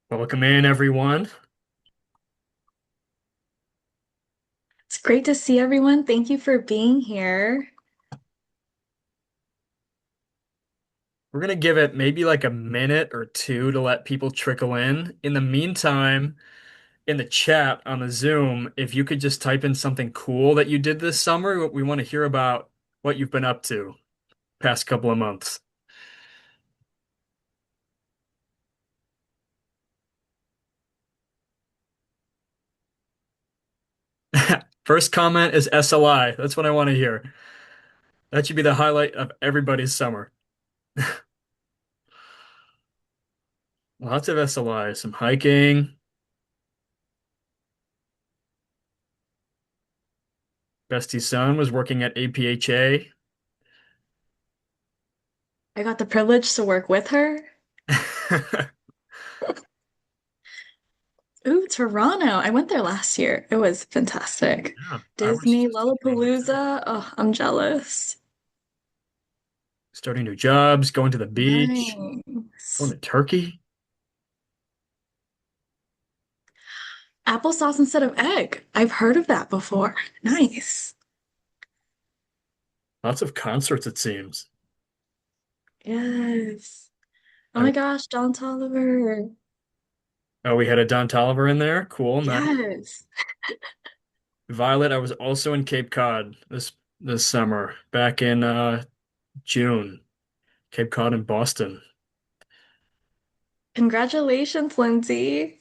Welcome in, everyone. It's great to see everyone. Thank you for being here. We're going to give it maybe like a minute or two to let people trickle in. In the meantime, in the chat on the Zoom, if you could just type in something cool that you did this summer, we want to hear about what you've been up to past couple of months. First comment is SLI. That's what I want to hear. That should be the highlight of everybody's summer. Lots of SLI, some hiking. Bestie's son was working at APHA. I got the privilege to work with her. Ooh, Toronto. I went there last year. It was fantastic. Yeah, I was Disney, just in Toronto too. Lollapalooza. Oh, I'm jealous. Starting new jobs, going to the beach, going Nice. to Turkey. Applesauce instead of egg. I've heard of that before. Nice. Lots of concerts, it seems. Yes. Oh I, my gosh, John Tolliver. oh, we had a Don Toliver in there. Cool, nice. Yes. Violet, I was also in Cape Cod this summer, back in June. Cape Cod and Boston. Congratulations, Lindsay.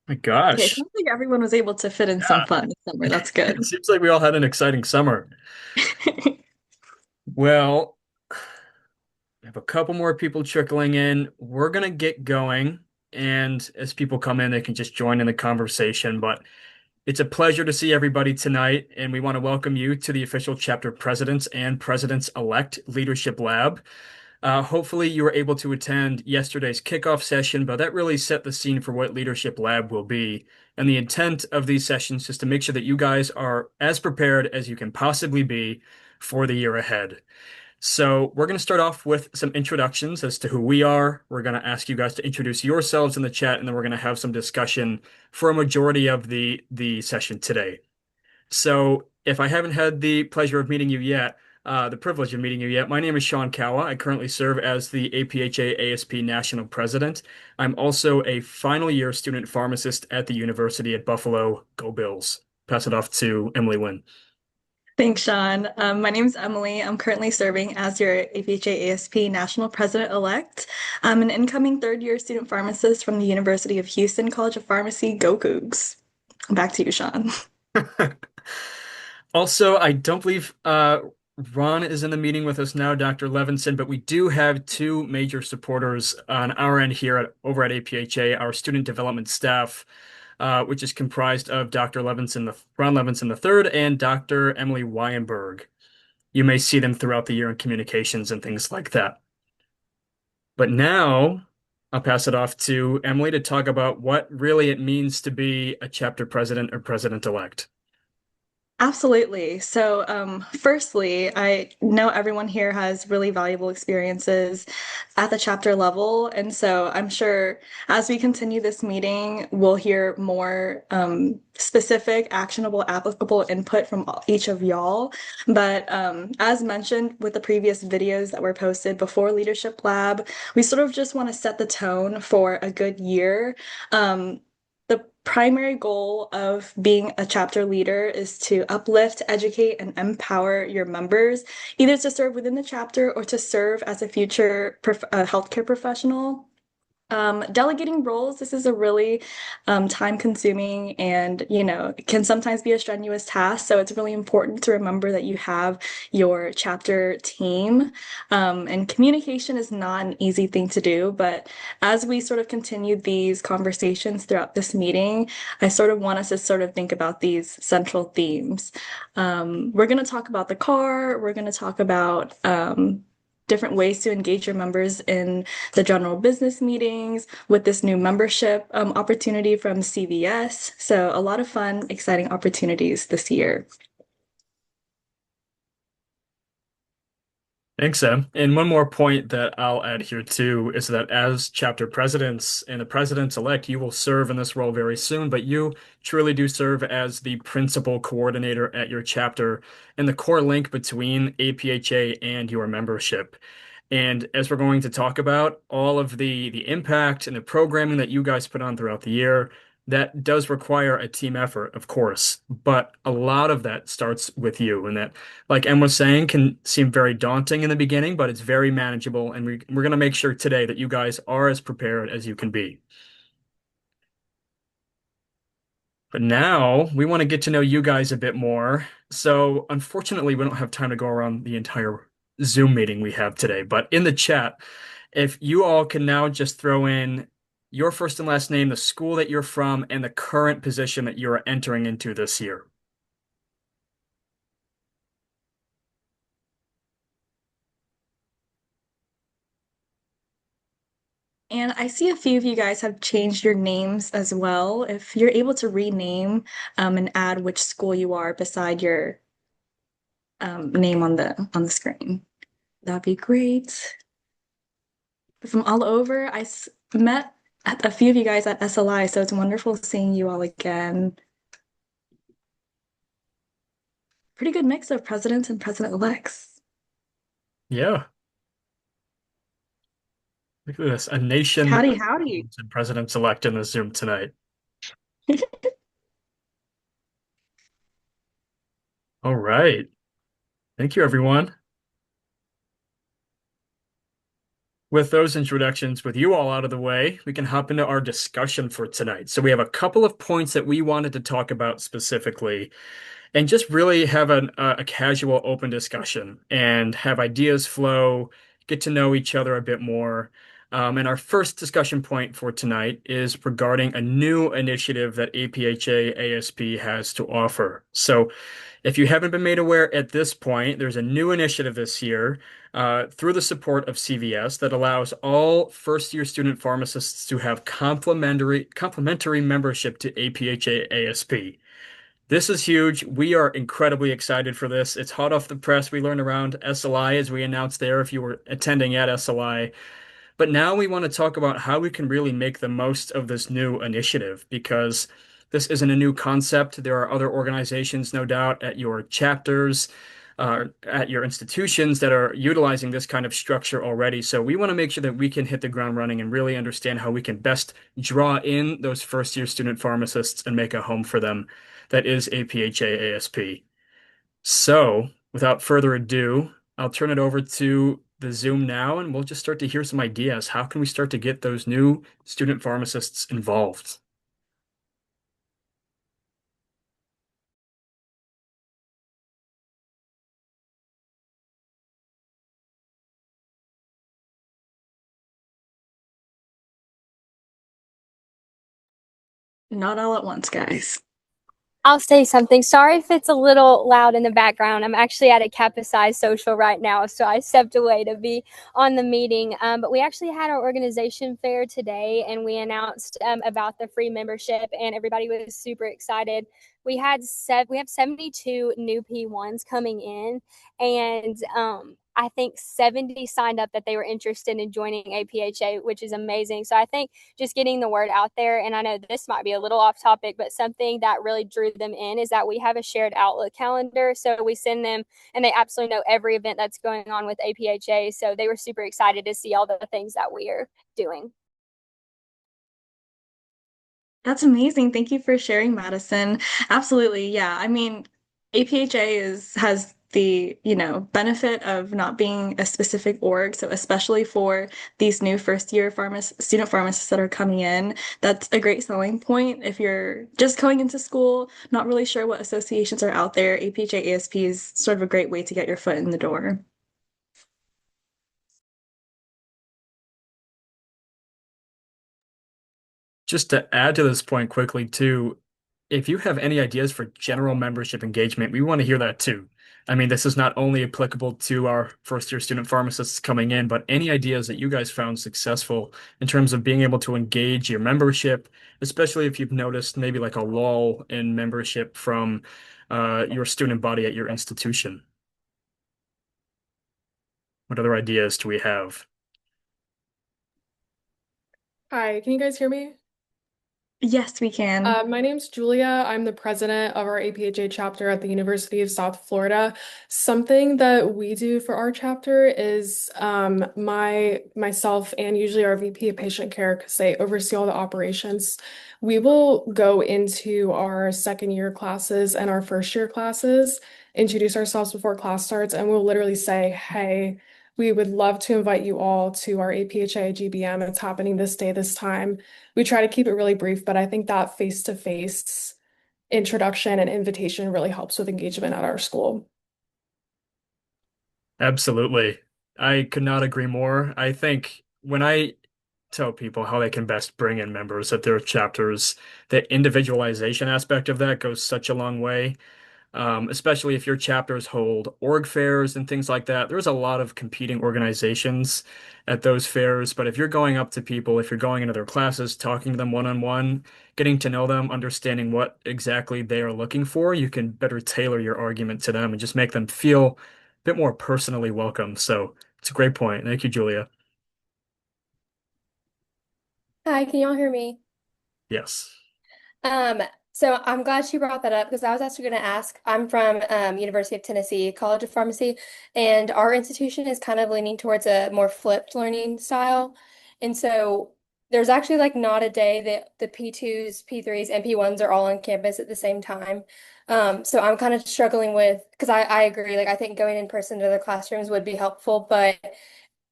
My Okay, it gosh. sounds like everyone was able to fit in some Yeah. fun this summer. That's good. It seems like we all had an exciting summer. Well, I have a couple more people trickling in. We're gonna get going, and as people come in, they can just join in the conversation. But it's a pleasure to see everybody tonight, and we want to welcome you to the official chapter presidents and presidents-elect Leadership Lab. Hopefully, you were able to attend yesterday's kickoff session, but that really set the scene for what Leadership Lab will be. And the intent of these sessions is to make sure that you guys are as prepared as you can possibly be for the year ahead. So we're going to start off with some introductions as to who we are. We're going to ask you guys to introduce yourselves in the chat, and then we're going to have some discussion for a majority of the session today. So if I haven't had the pleasure of meeting you yet, the privilege of meeting you yet, my name is Sean Kawa. I currently serve as the APHA ASP National President. I'm also a final year student pharmacist at the University at Buffalo. Go Bills. Pass it off to Emily Wynn. Thanks, Sean. My name is Emily. I'm currently serving as your APHA ASP National President-elect. I'm an incoming third-year student pharmacist from the University of Houston College of Pharmacy. Go Cougs. Back to you, Sean. Also, I don't believe Ron is in the meeting with us now, Dr. Levinson, but we do have two major supporters on our end here over at APHA, our student development staff, which is comprised of Dr. Ron Levinson III and Dr. Emily Weinberg. You may see them throughout the year in communications and things like that. But now I'll pass it off to Emily to talk about what really it means to be a chapter president or president-elect. Absolutely. So, firstly, I know everyone here has really valuable experiences at the chapter level. And so I'm sure as we continue this meeting, we'll hear more specific, actionable, applicable input from each of y'all. But as mentioned with the previous videos that were posted before Leadership Lab, we sort of just want to set the tone for a good year. The primary goal of being a chapter leader is to uplift, educate, and empower your members, either to serve within the chapter or to serve as a future healthcare professional. Delegating roles, this is a really time-consuming and, can sometimes be a strenuous task. So it's really important to remember that you have your chapter team. And communication is not an easy thing to do, but as we sort of continue these conversations throughout this meeting, I sort of want us to sort of think about these central themes. We're going to talk about the car. We're going to talk about different ways to engage your members in the general business meetings with this new membership opportunity from CVS. So, a lot of fun, exciting opportunities this year. Thanks, Sam. And one more point that I'll add here too is that as chapter presidents and the presidents-elect, you will serve in this role very soon, but you truly do serve as the principal coordinator at your chapter and the core link between APHA and your membership. And as we're going to talk about all of the impact and the programming that you guys put on throughout the year, that does require a team effort, of course, but a lot of that starts with you. And that, like Em was saying, can seem very daunting in the beginning, but it's very manageable. And we're going to make sure today that you guys are as prepared as you can be. But now we want to get to know you guys a bit more. So unfortunately, we don't have time to go around the entire Zoom meeting we have today. But in the chat, if you all can now just throw in your first and last name, the school that you're from, and the current position that you're entering into this year. And I see a few of you guys have changed your names as well. If you're able to rename and add which school you are beside your name on the screen, that'd be great. From all over, met a few of you guys at SLI, so it's wonderful seeing you all again. Pretty good mix of presidents and president-elects. Yeah, look at this. A nation of Howdy, howdy. presidents and presidents-elect in the Zoom tonight. All right. Thank you, everyone. With those introductions, with you all out of the way, we can hop into our discussion for tonight. So we have a couple of points that we wanted to talk about specifically and just really have a casual, open discussion and have ideas flow, get to know each other a bit more. And our first discussion point for tonight is regarding a new initiative that APHA ASP has to offer. So if you haven't been made aware at this point, there's a new initiative this year through the support of CVS that allows all first-year student pharmacists to have complimentary membership to APHA ASP. This is huge. We are incredibly excited for this. It's hot off the press. We learned around SLI as we announced there if you were attending at SLI. But now we want to talk about how we can really make the most of this new initiative because this isn't a new concept. There are other organizations, no doubt, at your chapters, at your institutions that are utilizing this kind of structure already. So we want to make sure that we can hit the ground running and really understand how we can best draw in those first year student pharmacists and make a home for them. That is APHA ASP. So, without further ado, I'll turn it over to the Zoom now, and we'll just start to hear some ideas. How can we start to get those new student pharmacists involved? Not all at once, guys. I'll say something. Sorry if it's a little loud in the background. I'm actually at a Kappa Psi social right now, so I stepped away to be on the meeting. But we actually had our organization fair today, and we announced about the free membership, and everybody was super excited. We have 72 new P1s coming in, and I think 70 signed up that they were interested in joining APHA, which is amazing. So I think just getting the word out there. And I know this might be a little off topic, but something that really drew them in is that we have a shared Outlook calendar. So we send them, and they absolutely know every event that's going on with APHA. So they were super excited to see all the things that we are doing. That's amazing. Thank you for sharing, Madison. Absolutely. Yeah. I mean, APHA has the, benefit of not being a specific org. So especially for these new first year student pharmacists that are coming in, that's a great selling point. If you're just going into school, not really sure what associations are out there, APHA ASP is sort of a great way to get your foot in the door. Just to add to this point quickly, too, if you have any ideas for general membership engagement, we want to hear that too. I mean, this is not only applicable to our first year student pharmacists coming in, but any ideas that you guys found successful in terms of being able to engage your membership, especially if you've noticed maybe like a lull in membership from your student body at your institution. What other ideas do we have? Hi, can you guys hear me? Yes, we can. My name's Julia. I'm the president of our APHA chapter at the University of South Florida. Something that we do for our chapter is myself and usually our VP of patient care, because they oversee all the operations. We will go into our second year classes and our first year classes, introduce ourselves before class starts, and we'll literally say, hey, we would love to invite you all to our APHA GBM. It's happening this day, this time. We try to keep it really brief, but I think that face-to-face introduction and invitation really helps with engagement at our school. Absolutely. I could not agree more. I think when I tell people how they can best bring in members of their chapters, the individualization aspect of that goes such a long way. Especially if your chapters hold org fairs and things like that. There's a lot of competing organizations at those fairs, but if you're going up to people, if you're going into their classes, talking to them one-on-one, getting to know them, understanding what exactly they are looking for, you can better tailor your argument to them and just make them feel a bit more personally welcome. So it's a great point. Thank you, Julia. Hi, can y'all hear me? Yes. Um, so I'm glad she brought that up because I was actually going to ask. I'm from University of Tennessee College of Pharmacy, and our institution is kind of leaning towards a more flipped learning style. And so there's actually like not a day that the P2s, P3s, and P1s are all on campus at the same time. So I'm kind of struggling with because I agree. Like I think going in person to the classrooms would be helpful, but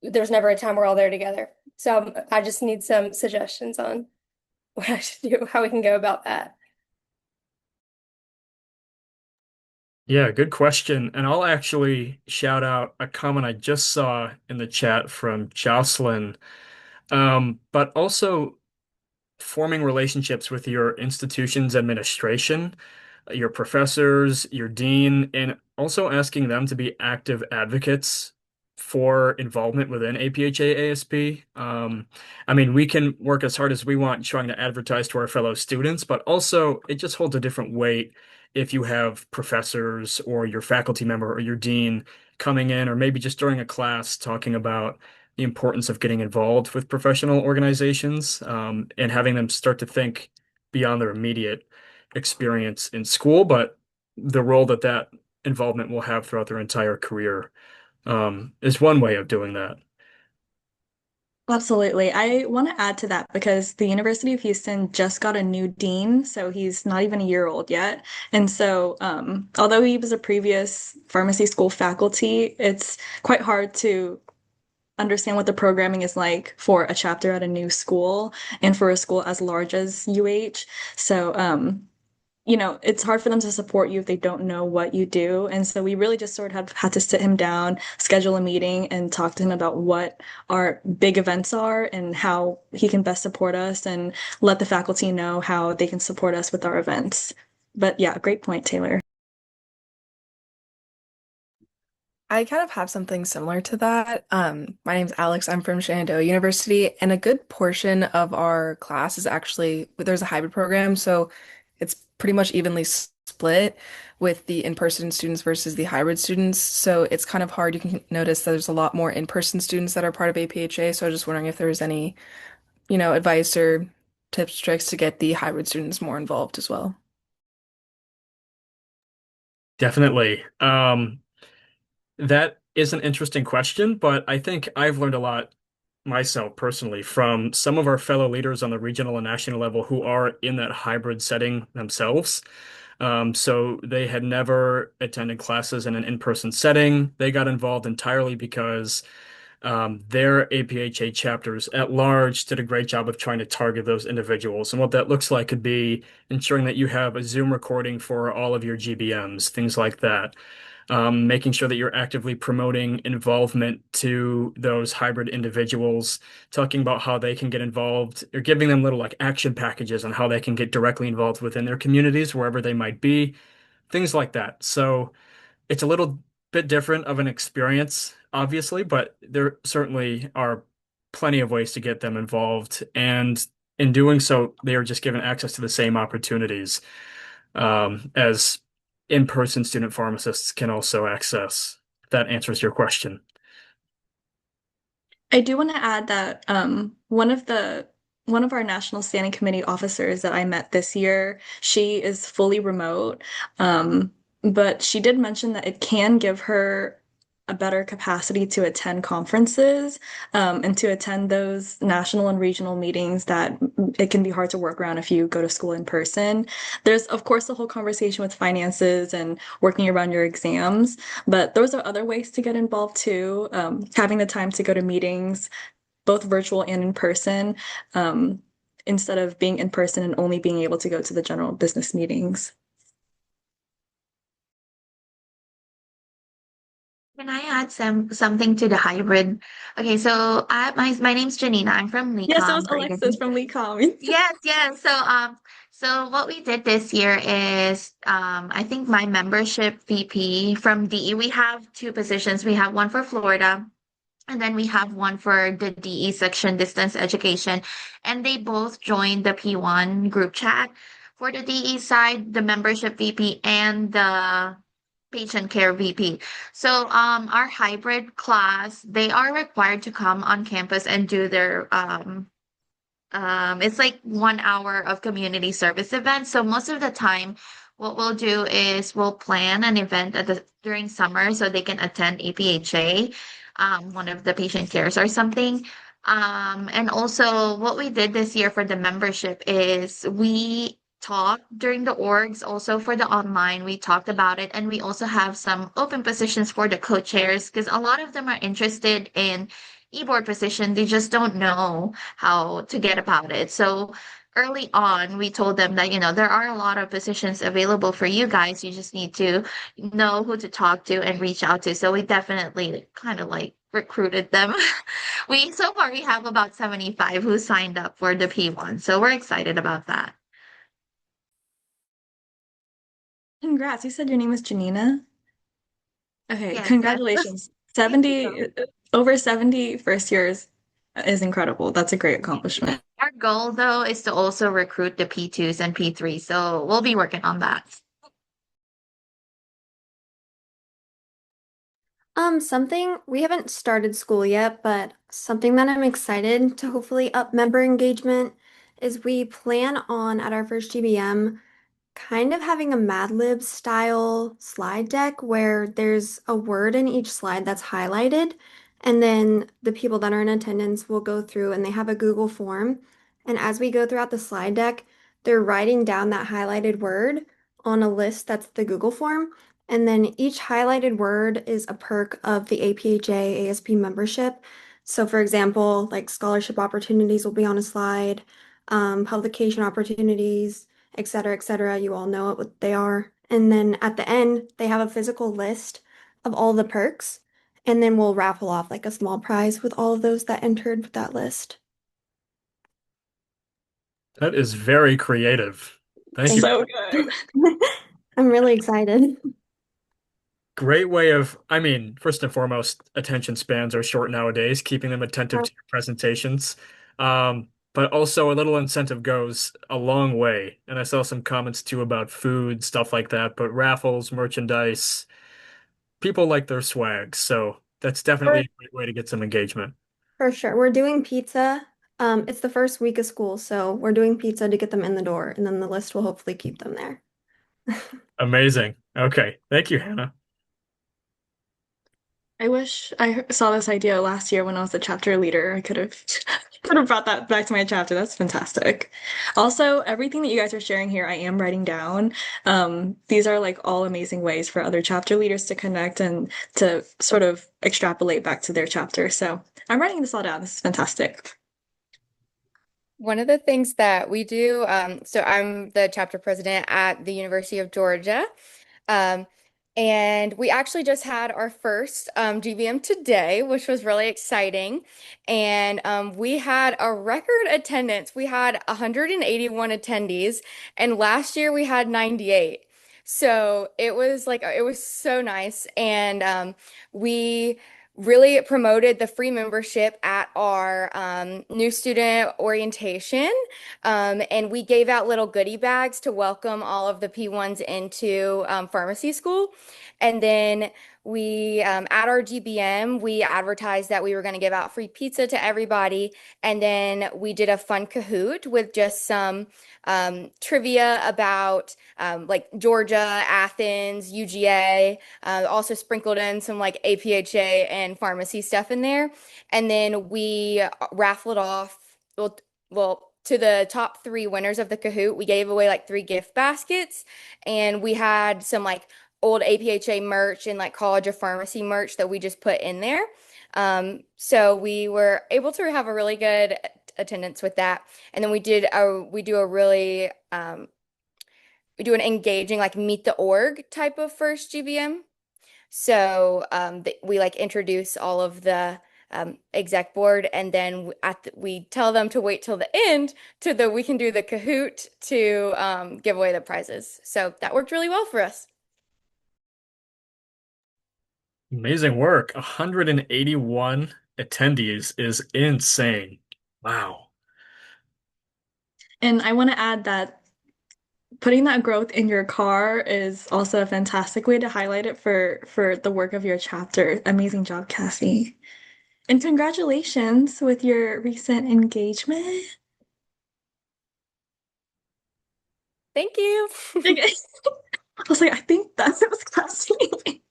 there's never a time we're all there together. So I just need some suggestions on what I should do, how we can go about that. Yeah, good question. And I'll actually shout out a comment I just saw in the chat from Jocelyn. But also forming relationships with your institution's administration, your professors, your dean, and also asking them to be active advocates for involvement within APHA ASP. I mean, we can work as hard as we want trying to advertise to our fellow students, but also it just holds a different weight if you have professors or your faculty member or your dean coming in, or maybe just during a class talking about the importance of getting involved with professional organizations, and having them start to think beyond their immediate experience in school, but the role that that involvement will have throughout their entire career, is one way of doing that. Absolutely. I want to add to that because the University of Houston just got a new dean, so he's not even a year old yet. And so, although he was a previous pharmacy school faculty, it's quite hard to understand what the programming is like for a chapter at a new school and for a school as large as UH. So, it's hard for them to support you if they don't know what you do. And so we really just sort of have had to sit him down, schedule a meeting, and talk to him about what our big events are and how he can best support us and let the faculty know how they can support us with our events. But yeah, great point, Taylor. I kind of have something similar to that. My name's Alex. I'm from Shenandoah University, and a good portion of our class is actually there's a hybrid program, so it's pretty much evenly split with the in-person students versus the hybrid students. So it's kind of hard. You can notice that there's a lot more in-person students that are part of APHA. So I was just wondering if there was any, advice or tips, tricks to get the hybrid students more involved as well. Definitely. That is an interesting question, but I think I've learned a lot myself personally from some of our fellow leaders on the regional and national level who are in that hybrid setting themselves. So they had never attended classes in an in-person setting. They got involved entirely because their APHA chapters at large did a great job of trying to target those individuals. And what that looks like could be ensuring that you have a Zoom recording for all of your GBMs, things like that. Making sure that you're actively promoting involvement to those hybrid individuals, talking about how they can get involved, or giving them little like action packages on how they can get directly involved within their communities, wherever they might be, things like that. So it's a little bit different of an experience, obviously, but there certainly are plenty of ways to get them involved. And in doing so, they are just given access to the same opportunities, as in-person student pharmacists can also access. If that answers your question. I do want to add that one of our National Standing Committee officers that I met this year, she is fully remote. Um, but she did mention that it can give her a better capacity to attend conferences, and to attend those national and regional meetings that it can be hard to work around if you go to school in person. There's, of course, the whole conversation with finances and working around your exams. But those are other ways to get involved too. Having the time to go to meetings, both virtual and in person, um, instead of being in person and only being able to go to the general business Can I add something to the hybrid? Okay, so my name's Janina. I'm from Yes, it was LECOM, Alexis Oregon. from LeCom. Yes, yes. So what we did this year is I think my membership VP from DE, we have two positions. We have one for Florida, and then we have one for the DE section, distance education. And they both joined the P1 group chat. For the DE side, the membership VP and the patient care VP. So our hybrid class, they are required to come on campus and do their it's like 1 hour of community service events. So most of the time, what we'll do is we'll plan an event during summer so they can attend APHA, one of the patient cares or something. And also what we did this year for the membership is we talked during the orgs, also for the online, we talked about it, and we also have some open positions for the co-chairs because a lot of them are interested in e-board position. They just don't know how to get about it. So early on, we told them that, there are a lot of positions available for you guys. You just need to know who to talk to and reach out to. So we definitely kind of like recruited them. So far we have about 75 who signed up for the P1. So we're excited about that. Congrats. You said your name is Janina? Okay, Yes, yes. congratulations. Thank you. 70, over 70 first years is incredible. That's a great accomplishment. Our goal though is to also recruit the P2s and P3s. So we'll be working on that. Something we haven't started school yet, but something that I'm excited to hopefully up member engagement is we plan on at our first GBM kind of having a Mad Lib style slide deck where there's a word in each slide that's highlighted, and then the people that are in attendance will go through and they have a Google form. And as we go throughout the slide deck, they're writing down that highlighted word on a list that's the Google form. And then each highlighted word is a perk of the APHA ASP membership. So, for example, like scholarship opportunities will be on a slide, publication opportunities, et cetera, et cetera. You all know what they are. And then at the end, they have a physical list of all the perks. And then we'll raffle off like a small prize with all of those that entered that list. That is very creative. Thank Thank you. So good. you. I'm really excited. Great way of, I mean, first and foremost, attention spans are short nowadays, keeping them attentive to your presentations. But also a little incentive goes a long way. And I saw some comments too about food, stuff like that, but raffles, merchandise, people like their swag. So that's definitely For, a great way to get some engagement. for sure. We're doing pizza. It's the first week of school, so we're doing pizza to get them in the door, and then the list will hopefully keep them there. Amazing. Okay. Thank you, Hannah. I wish I saw this idea last year when I was the chapter leader. I could have could have brought that back to my chapter. That's fantastic. Also, everything that you guys are sharing here, I am writing down. These are like all amazing ways for other chapter leaders to connect and to sort of extrapolate back to their chapter. So I'm writing this all down. This is fantastic. One of the things that we do, so I'm the chapter president at the University of Georgia. Um, and we actually just had our first GBM today, which was really exciting. And we had a record attendance. We had 181 attendees, and last year we had 98. So it was so nice. And we really promoted the free membership at our new student orientation. And we gave out little goodie bags to welcome all of the P1s into pharmacy school. And then we at our GBM, we advertised that we were going to give out free pizza to everybody. And then we did a fun Kahoot with just some trivia about like Georgia, Athens, UGA, also sprinkled in some like APHA and pharmacy stuff in there. And then we raffled off, to the top three winners of the Kahoot, we gave away like three gift baskets, and we had some like old APHA merch and like College of Pharmacy merch that we just put in there. So we were able to have a really good attendance with that. And then we do a really we do an engaging like meet the org type of first GBM. So we like introduce all of the exec board, and then we tell them to wait till the end we can do the Kahoot to give away the prizes. So that worked really well for us. Amazing work. 181 attendees is insane. Wow. And I want to add that putting that growth in your car is also a fantastic way to highlight it for the work of your chapter. Amazing job, Cassie. And congratulations with your recent engagement. Thank you. I was like, I think that was Cassie.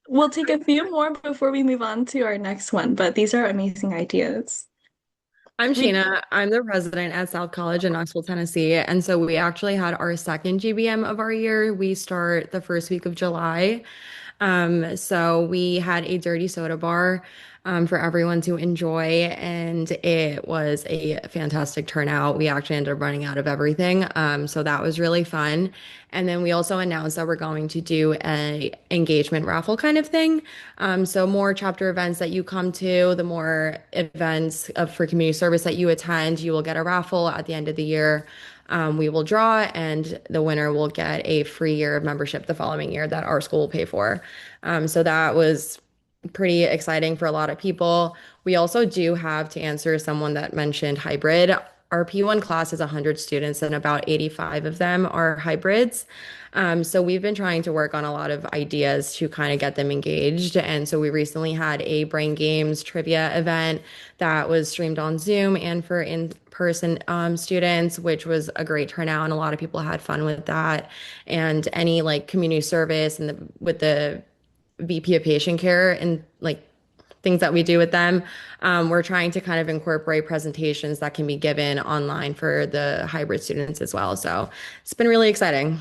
We'll take a few more before we move on to our next one, but these are amazing ideas. I'm Sheena. I'm the president at South College in Knoxville, Tennessee. And so we actually had our second GBM of our year. We start the first week of July. So we had a dirty soda bar for everyone to enjoy, and it was a fantastic turnout. We actually ended up running out of everything. So that was really fun. And then we also announced that we're going to do a engagement raffle kind of thing. So more chapter events that you come to, the more events for community service that you attend, you will get a raffle at the end of the year. We will draw, and the winner will get a free year of membership the following year that our school will pay for. So that was pretty exciting for a lot of people. We also do have, to answer someone that mentioned hybrid, our P1 class is 100 students, and about 85 of them are hybrids. So we've been trying to work on a lot of ideas to kind of get them engaged. And so we recently had a Brain Games trivia event that was streamed on Zoom and for in-person students, which was a great turnout, and a lot of people had fun with that. And any like community service and with the VP of patient care and like things that we do with them, we're trying to kind of incorporate presentations that can be given online for the hybrid students as well. So it's been really exciting.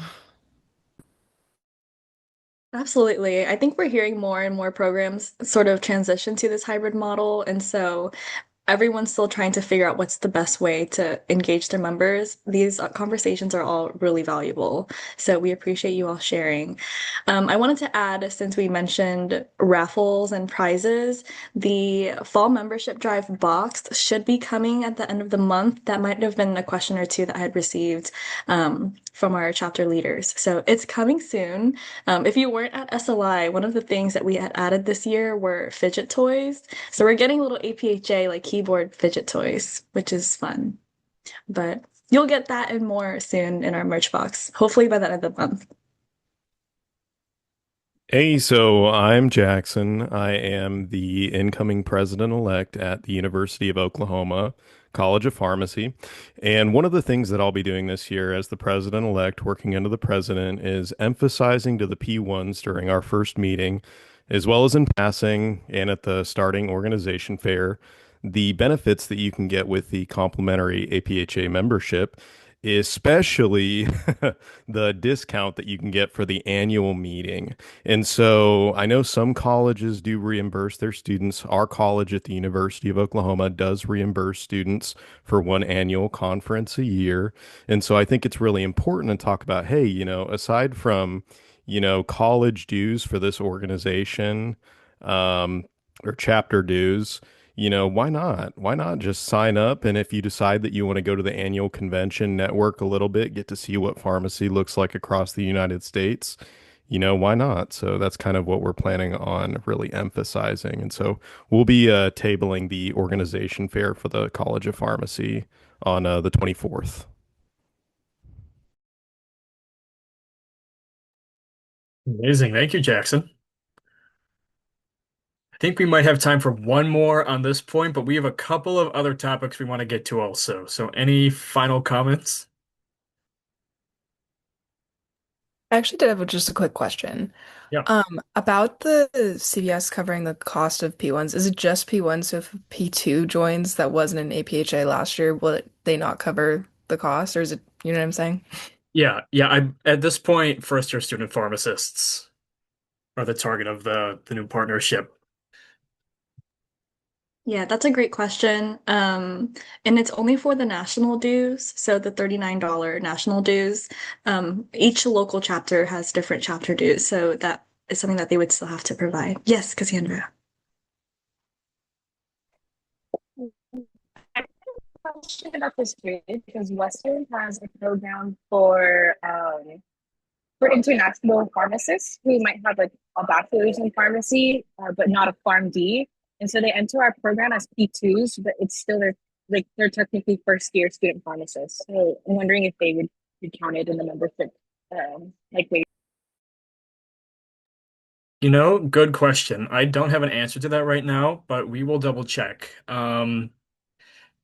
Absolutely. I think we're hearing more and more programs sort of transition to this hybrid model. And so everyone's still trying to figure out what's the best way to engage their members. These conversations are all really valuable. So we appreciate you all sharing. I wanted to add, since we mentioned raffles and prizes, the fall membership drive box should be coming at the end of the month. That might have been a question or two that I had received from our chapter leaders. So it's coming soon. If you weren't at SLI, one of the things that we had added this year were fidget toys. So we're getting little APHA like keyboard fidget toys, which is fun. But you'll get that and more soon in our merch box, hopefully by the end of the month. Hey, so I'm Jackson. I am the incoming president-elect at the University of Oklahoma College of Pharmacy. And one of the things that I'll be doing this year as the president-elect, working under the president, is emphasizing to the P1s during our first meeting, as well as in passing and at the starting organization fair, the benefits that you can get with the complimentary APHA membership, especially the discount that you can get for the annual meeting. And so I know some colleges do reimburse their students. Our college at the University of Oklahoma does reimburse students for one annual conference a year. And so I think it's really important to talk about, hey, aside from, college dues for this organization, or chapter dues, why not? Why not just sign up? And if you decide that you want to go to the annual convention, network a little bit, get to see what pharmacy looks like across the United States, why not? So that's kind of what we're planning on really emphasizing. And so we'll be tabling the organization fair for the College of Pharmacy on the 24th. Amazing. Thank you, Jackson. I think we might have time for one more on this point, but we have a couple of other topics we want to get to also. So any final comments? I actually did have just a quick question. Yeah. About the CVS covering the cost of P1s, is it just P1? So if P2 joins that wasn't an APHA last year, they not cover the cost, or is it, you know what I'm saying? Yeah. At this point, first-year student pharmacists are the target of the new partnership. Yeah, that's a great question. And it's only for the national dues, so the $39 national dues. Each local chapter has different chapter dues, so that is something that they would still have to provide. Yes, Cassandra. Question about this too, because Western has a program for international pharmacists who might have like a bachelor's in pharmacy, but not a PharmD, and so they enter our program as P2s, but it's still they're technically first year student pharmacists. So I'm wondering if they would be counted in the membership, like wait. Good question. I don't have an answer to that right now, but we will double check.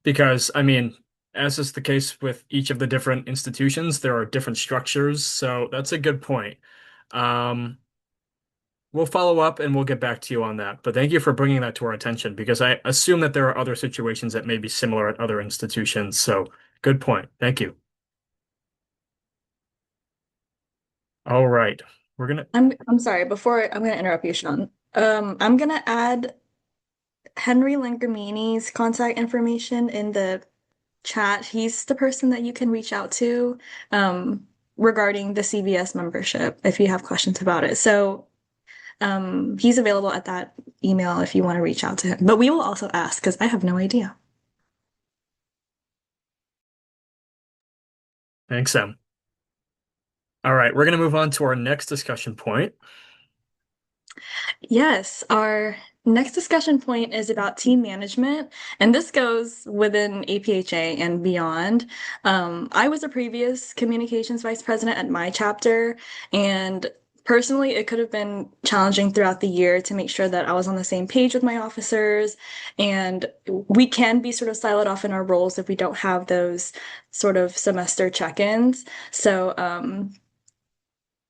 Because, I mean, as is the case with each of the different institutions, there are different structures. So that's a good point. We'll follow up and we'll get back to you on that. But thank you for bringing that to our attention because I assume that there are other situations that may be similar at other institutions. So good point. Thank you. All right. I'm sorry, I'm gonna interrupt you, Sean. I'm gonna add Henry Langramini's contact information in the chat. He's the person that you can reach out to regarding the CVS membership if you have questions about it. So he's available at that email if you want to reach out to him. But we will also ask because I have no idea. Thanks, Sam. All right, we're going to move on to our next discussion point. Yes, our next discussion point is about team management, and this goes within APHA and beyond. I was a previous communications vice president at my chapter, and personally, it could have been challenging throughout the year to make sure that I was on the same page with my officers, and we can be sort of siloed off in our roles if we don't have those sort of semester check-ins. So,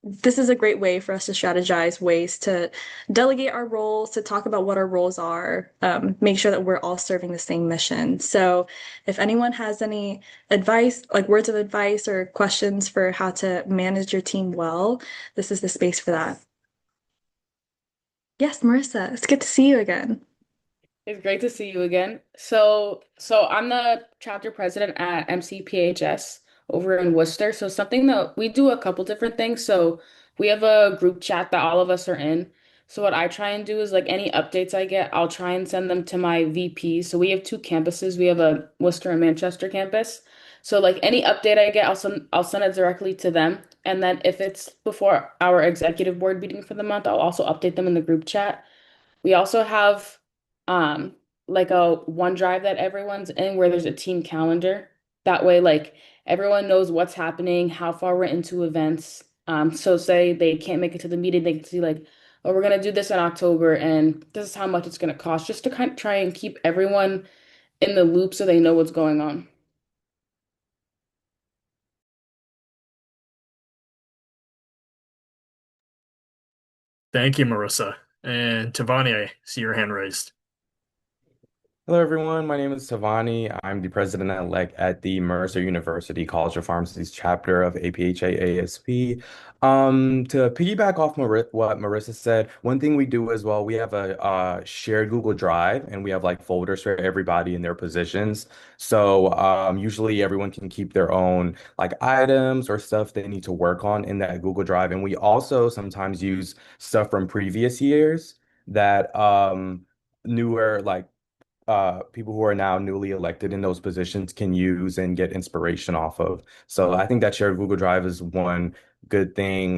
this is a great way for us to strategize ways to delegate our roles, to talk about what our roles are, make sure that we're all serving the same mission. So if anyone has any advice, like words of advice or questions for how to manage your team well, this is the space for that. Yes, Marissa, it's good to see you again. It's great to see you again. So I'm the chapter president at MCPHS over in Worcester. So something that we do a couple different things. So we have a group chat that all of us are in. So what I try and do is like any updates I get, I'll try and send them to my VP. So we have two campuses. We have a Worcester and Manchester campus. So like any update I get, I'll send it directly to them. And then if it's before our executive board meeting for the month, I'll also update them in the group chat. We also have um like a OneDrive that everyone's in where there's a team calendar. That way, like everyone knows what's happening, how far we're into events. So say they can't make it to the meeting, they can see like, oh, we're gonna do this in October and this is how much it's gonna cost, just to kind of try and keep everyone in the loop so they know what's going on. Thank you, Marissa. And Tavani, I see your hand raised. Hello, everyone. My name is Tavani. I'm the president-elect at the Mercer University College of Pharmacy's chapter of APHA ASP. To piggyback off what Marissa said, one thing we do as well, we have a shared Google Drive, and we have like folders for everybody in their positions. So usually everyone can keep their own like items or stuff they need to work on in that Google Drive. And we also sometimes use stuff from previous years that newer like people who are now newly elected in those positions can use and get inspiration off of. So I think that shared Google Drive is one good thing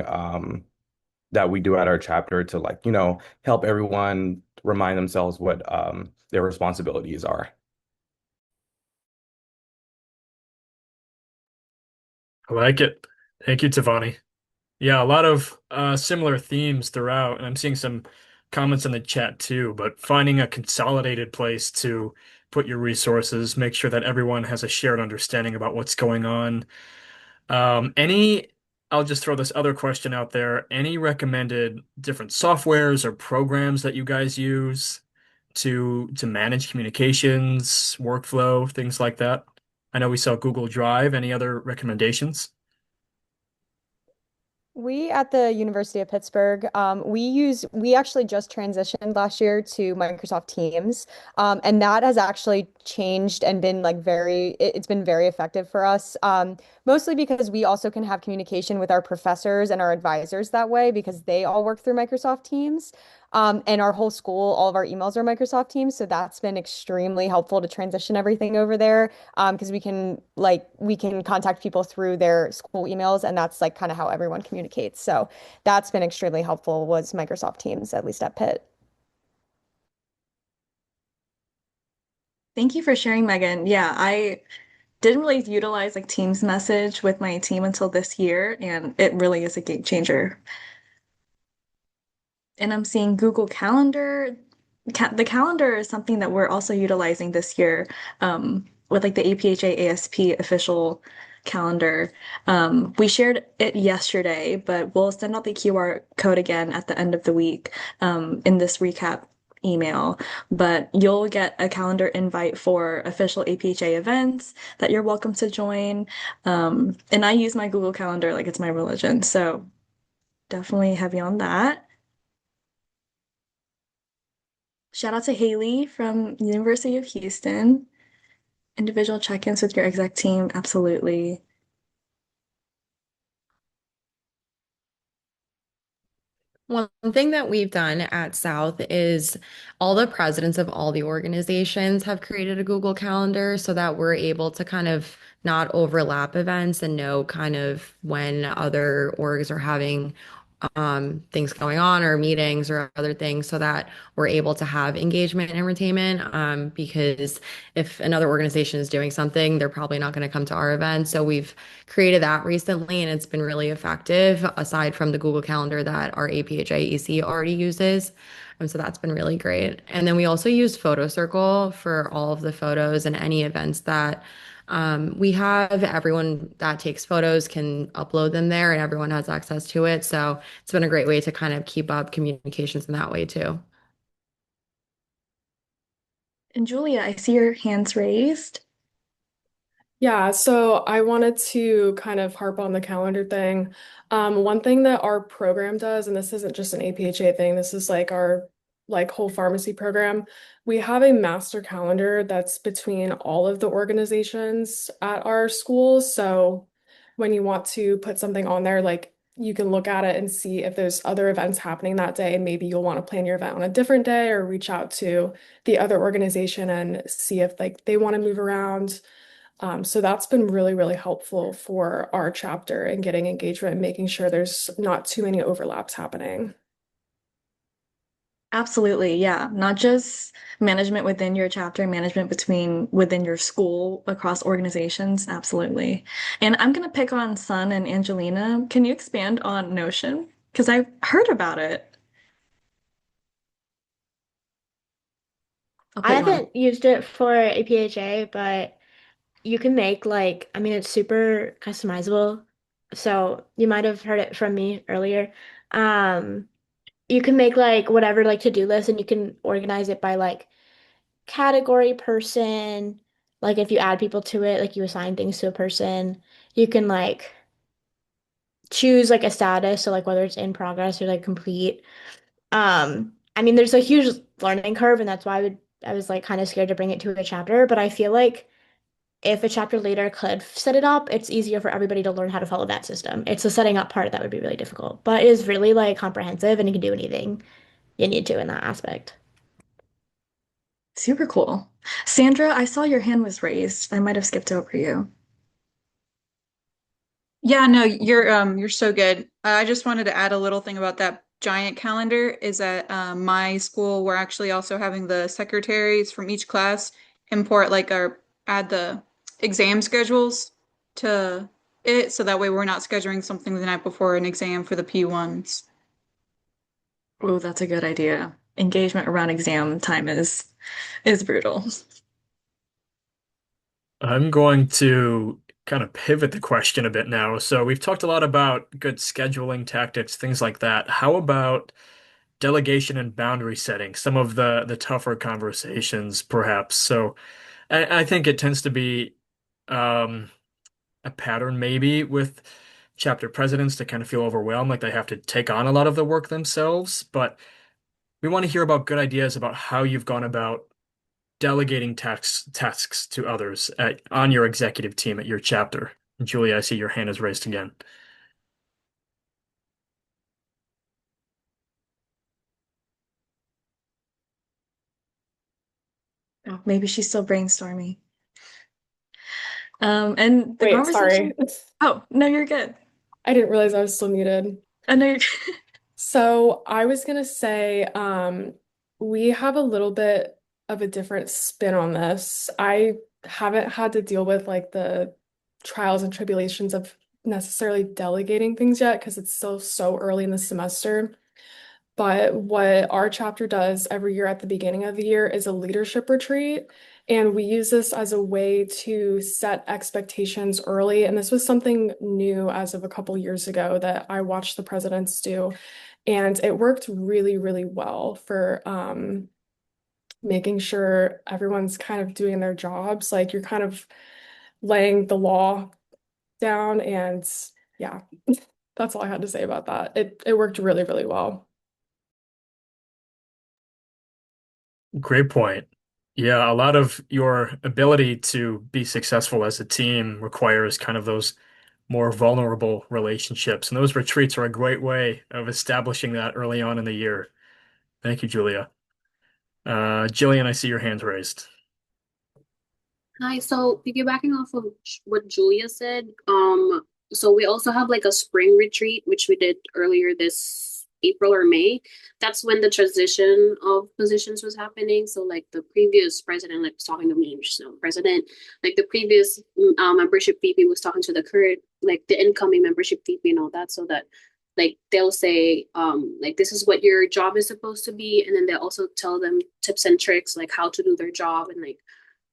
that we do at our chapter to like, help everyone remind themselves what their responsibilities are. I like it. Thank you, Tavani. Yeah, a lot of similar themes throughout, and I'm seeing some comments in the chat too, but finding a consolidated place to put your resources, make sure that everyone has a shared understanding about what's going on. Any, I'll just throw this other question out there. Any recommended different softwares or programs that you guys use to manage communications, workflow, things like that? I know we saw Google Drive. Any other recommendations? We at the University of Pittsburgh, we actually just transitioned last year to Microsoft Teams, and that has actually changed and been like it's been very effective for us. Mostly because we also can have communication with our professors and our advisors that way because they all work through Microsoft Teams. And our whole school, all of our emails are Microsoft Teams, so that's been extremely helpful to transition everything over there. Because we can contact people through their school emails, and that's like kind of how everyone communicates. So that's been extremely helpful was Microsoft Teams, at least at Pitt. Thank you for sharing, Megan. Yeah, I didn't really utilize like Teams message with my team until this year, and it really is a game changer. And I'm seeing Google Calendar. The calendar is something that we're also utilizing this year with like the APHA ASP official calendar. We shared it yesterday, but we'll send out the QR code again at the end of the week in this recap email. But you'll get a calendar invite for official APHA events that you're welcome to join. And I use my Google Calendar like it's my religion. So definitely heavy on that. Shout out to Haley from University of Houston. Individual check-ins with your exec team, absolutely. One thing that we've done at South is all the presidents of all the organizations have created a Google Calendar so that we're able to kind of not overlap events and know kind of when other orgs are having things going on or meetings or other things so that we're able to have engagement and entertainment. Because if another organization is doing something, they're probably not going to come to our event. So we've created that recently and it's been really effective aside from the Google Calendar that our APHA EC already uses. So that's been really great. And then we also use Photo Circle for all of the photos and any events that we have. Everyone that takes photos can upload them there and everyone has access to it. So it's been a great way to kind of keep up communications in that way too. And Julia, I see your hands raised. Yeah, so I wanted to kind of harp on the calendar thing. One thing that our program does, and this isn't just an APHA thing, this is like our whole pharmacy program. We have a master calendar that's between all of the organizations at our school. So when you want to put something on there, like you can look at it and see if there's other events happening that day. Maybe you'll want to plan your event on a different day or reach out to the other organization and see if like they want to move around. So that's been really, really helpful for our chapter and getting engagement and making sure there's not too many overlaps happening. Absolutely, yeah. Not just management within your chapter, management within your school across organizations. Absolutely. And I'm gonna pick on Sun and Angelina. Can you expand on Notion? Because I've heard about it. I'll I put you on. haven't used it for APHA, but you can make like, I mean, it's super customizable. So you might have heard it from me earlier. Um, you can make like whatever like to-do list and you can organize it by like category person. Like if you add people to it, like you assign things to a person, you can like choose like a status, so like whether it's in progress or like complete. I mean, there's a huge learning curve, and that's why I was like kind of scared to bring it to a chapter, but I feel like if a chapter leader could set it up, it's easier for everybody to learn how to follow that system. It's the setting up part that would be really difficult, but it is really like comprehensive and you can do anything you need to in that aspect. Super cool. Sandra, I saw your hand was raised. I might have skipped over you. Yeah, no, you're so good. I just wanted to add a little thing about that giant calendar is that my school we're actually also having the secretaries from each class import like our add the exam schedules to it so that way we're not scheduling something the night before an exam for the P1s. Oh, that's a good idea. Engagement around exam time is brutal. I'm going to kind of pivot the question a bit now. So we've talked a lot about good scheduling tactics, things like that. How about delegation and boundary setting? Some of the tougher conversations, perhaps. So I think it tends to be um, a pattern maybe with chapter presidents to kind of feel overwhelmed, like they have to take on a lot of the work themselves. But we want to hear about good ideas about how you've gone about delegating tasks to others on your executive team at your chapter. Julia, I see your hand is raised again. Oh, maybe she's still brainstorming. And the Wait, conversation. sorry. Oh, no, you're good. I didn't realize I was still muted. I know you're So I was gonna say, we have a little bit of a different spin on this. I haven't had to deal with like the trials and tribulations of necessarily delegating things yet because it's still so early in the semester. But what our chapter does every year at the beginning of the year is a leadership retreat. And we use this as a way to set expectations early. And this was something new as of a couple years ago that I watched the presidents do. And it worked really, really well for making sure everyone's kind of doing their jobs. Like you're kind of laying the law down. And yeah, that's all I had to say about that. It worked really, really well. Great point. Yeah, a lot of your ability to be successful as a team requires kind of those more vulnerable relationships. And those retreats are a great way of establishing that early on in the year. Thank you, Julia. Jillian, I see your hands raised. Hi, so piggybacking off of what Julia said, so we also have like a spring retreat, which we did earlier this April or May. That's when the transition of positions was happening. So like the previous president, like was talking to me, so president, like the previous membership VP was talking to the current, like the incoming membership VP and all that, so that like they'll say, like this is what your job is supposed to be, and then they'll also tell them tips and tricks like how to do their job and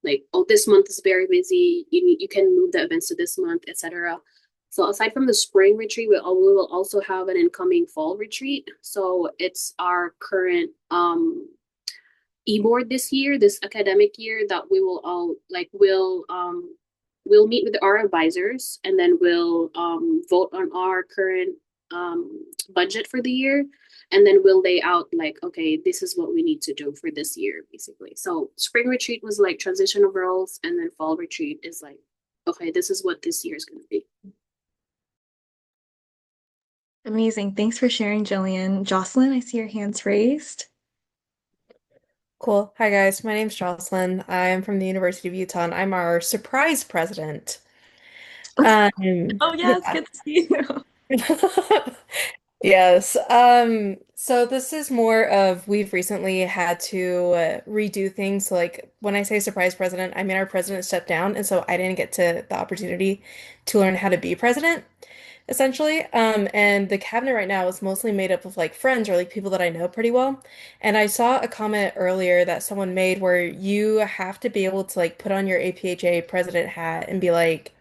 like oh this month is very busy, you can move the events to this month, etc. So aside from the spring retreat, we will also have an incoming fall retreat. So it's our current e-board this year, this academic year, that we will all like we'll meet with our advisors, and then we'll vote on our current budget for the year, and then we'll lay out like, okay, this is what we need to do for this year, basically. So spring retreat was like transition of roles, and then fall retreat is like, okay, this is what this year is going to be. Amazing. Thanks for sharing, Jillian. Jocelyn, I see your hands raised. Cool. Hi guys, my name's Jocelyn. I'm from the University of Utah and I'm our surprise president. Oh yeah, it's good to see you. Yes. So this is more of we've recently had to redo things. So like when I say surprise president, I mean our president stepped down, and so I didn't get to the opportunity to learn how to be president, essentially. And the cabinet right now is mostly made up of like friends or like people that I know pretty well. And I saw a comment earlier that someone made where you have to be able to like put on your APHA president hat and be like,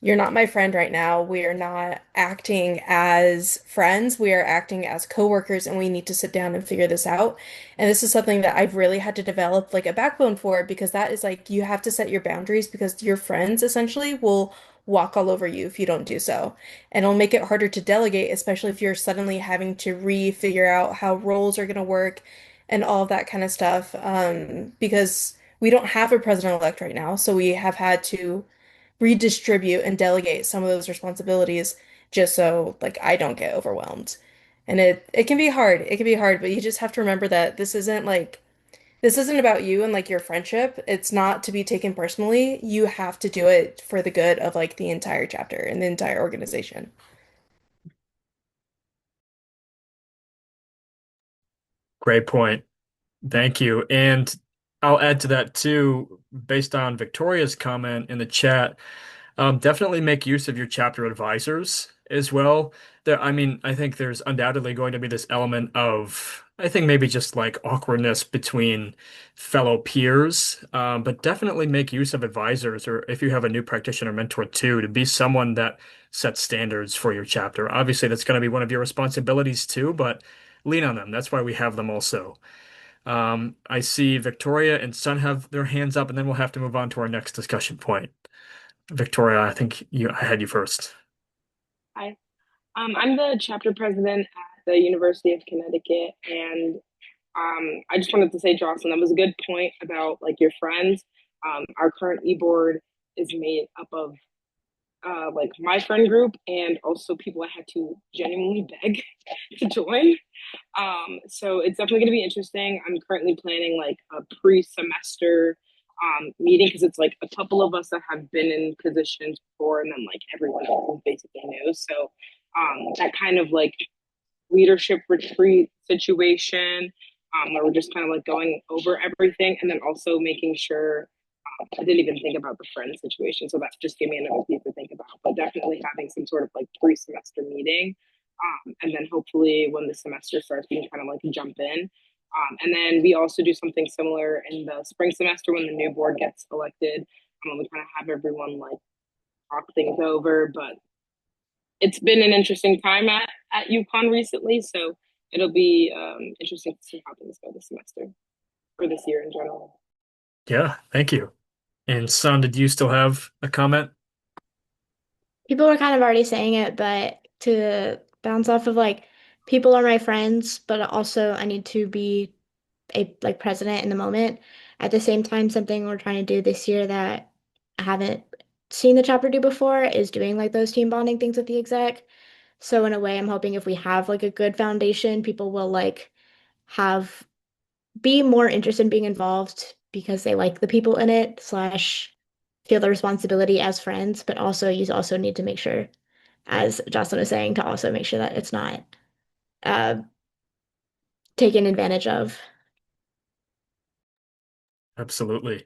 you're not my friend right now. We are not acting as friends. We are acting as coworkers, and we need to sit down and figure this out. And this is something that I've really had to develop like a backbone for, because that is like you have to set your boundaries, because your friends essentially will walk all over you if you don't do so. And it'll make it harder to delegate, especially if you're suddenly having to re-figure out how roles are going to work and all of that kind of stuff. Because we don't have a president-elect right now, so we have had to redistribute and delegate some of those responsibilities just so like I don't get overwhelmed. And it can be hard. It can be hard, but you just have to remember that this isn't about you and like your friendship. It's not to be taken personally. You have to do it for the good of like the entire chapter and the entire organization. Great point. Thank you. And I'll add to that too, based on Victoria's comment in the chat. Definitely make use of your chapter advisors as well. I mean, I think there's undoubtedly going to be this element of, I think maybe just like awkwardness between fellow peers, but definitely make use of advisors, or if you have a new practitioner mentor too, to be someone that sets standards for your chapter. Obviously, that's going to be one of your responsibilities too, but lean on them. That's why we have them also. I see Victoria and Sun have their hands up, and then we'll have to move on to our next discussion point. Victoria, I had you first. Hi. I'm the chapter president at the University of Connecticut, and I just wanted to say, Jocelyn, that was a good point about like your friends. Our current e-board is made up of like my friend group and also people I had to genuinely beg to join. So it's definitely going to be interesting. I'm currently planning like a pre-semester meeting because it's like a couple of us that have been in positions before, and then like everyone else is basically new. So that kind of like leadership retreat situation where we're just kind of like going over everything, and then also making sure I didn't even think about the friend situation, so that's just gave me another piece to think about. But definitely having some sort of like pre-semester meeting, and then hopefully when the semester starts, we can kind of like jump in. And then we also do something similar in the spring semester when the new board gets elected. We kind of have everyone like talk things over. But it's been an interesting time at UConn recently, so it'll be interesting to see how things go this semester or this year in general. Yeah, thank you. And Son, did you still have a comment? People were kind of already saying it, but to bounce off of like people are my friends, but also I need to be a like president in the moment. At the same time, something we're trying to do this year that I haven't seen the chapter do before is doing like those team bonding things with the exec. So in a way, I'm hoping if we have like a good foundation, people will like have be more interested in being involved because they like the people in it, slash feel the responsibility as friends, but also you also need to make sure, as Jocelyn was saying, to also make sure that it's not uh, taken advantage of. Absolutely.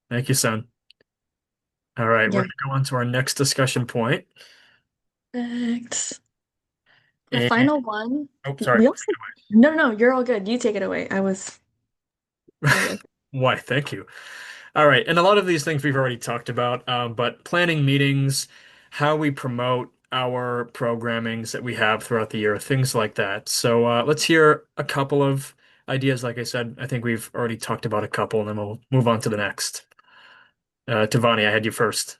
Thank you, Son. All right, we're Yeah. going to go on to our next discussion point. Perfect. The And, final one. oh, sorry. We also, no, you're all good. You take it away. I was. Why, thank you. All right, and a lot of these things we've already talked about, but planning meetings, how we promote our programmings that we have throughout the year, things like that. So let's hear a couple of ideas. Like I said, I think we've already talked about a couple, and then we'll move on to the next. Tavani, I had you first.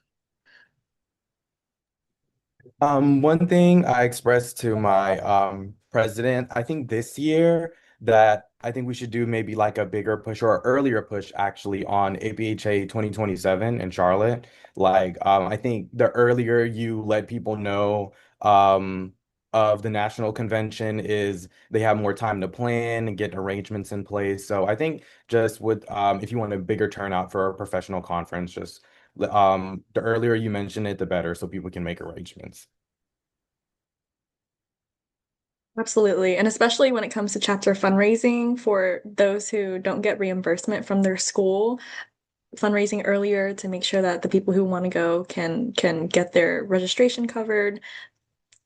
One thing I expressed to my president, I think this year that I think we should do maybe like a bigger push or earlier push actually on APHA 2027 in Charlotte. Like I think the earlier you let people know of the national convention is they have more time to plan and get arrangements in place. So I think just with if you want a bigger turnout for a professional conference, just the earlier you mention it, the better, so people can make arrangements. Absolutely. And especially when it comes to chapter fundraising for those who don't get reimbursement from their school, fundraising earlier to make sure that the people who want to go can get their registration covered.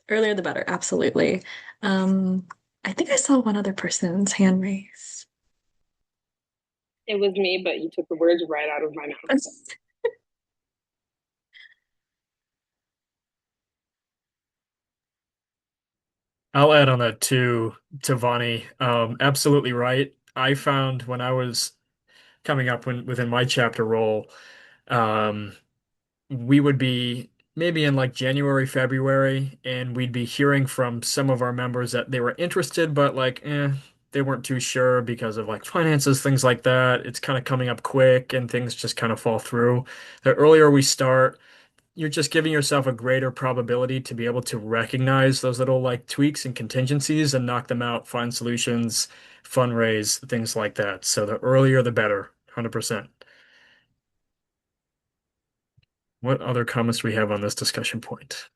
Earlier the better, absolutely. I think I saw one other person's hand raised. It was me, but you took the words right out of my mouth. I'll add on that too, Tavani. Absolutely right. I found when I was coming up within my chapter role, um, we would be maybe in like January, February, and we'd be hearing from some of our members that they were interested, but like, they weren't too sure because of like finances, things like that. It's kind of coming up quick and things just kind of fall through. The earlier we start, you're just giving yourself a greater probability to be able to recognize those little like tweaks and contingencies and knock them out, find solutions, fundraise, things like that. So the earlier the better, 100%. What other comments do we have on this discussion point?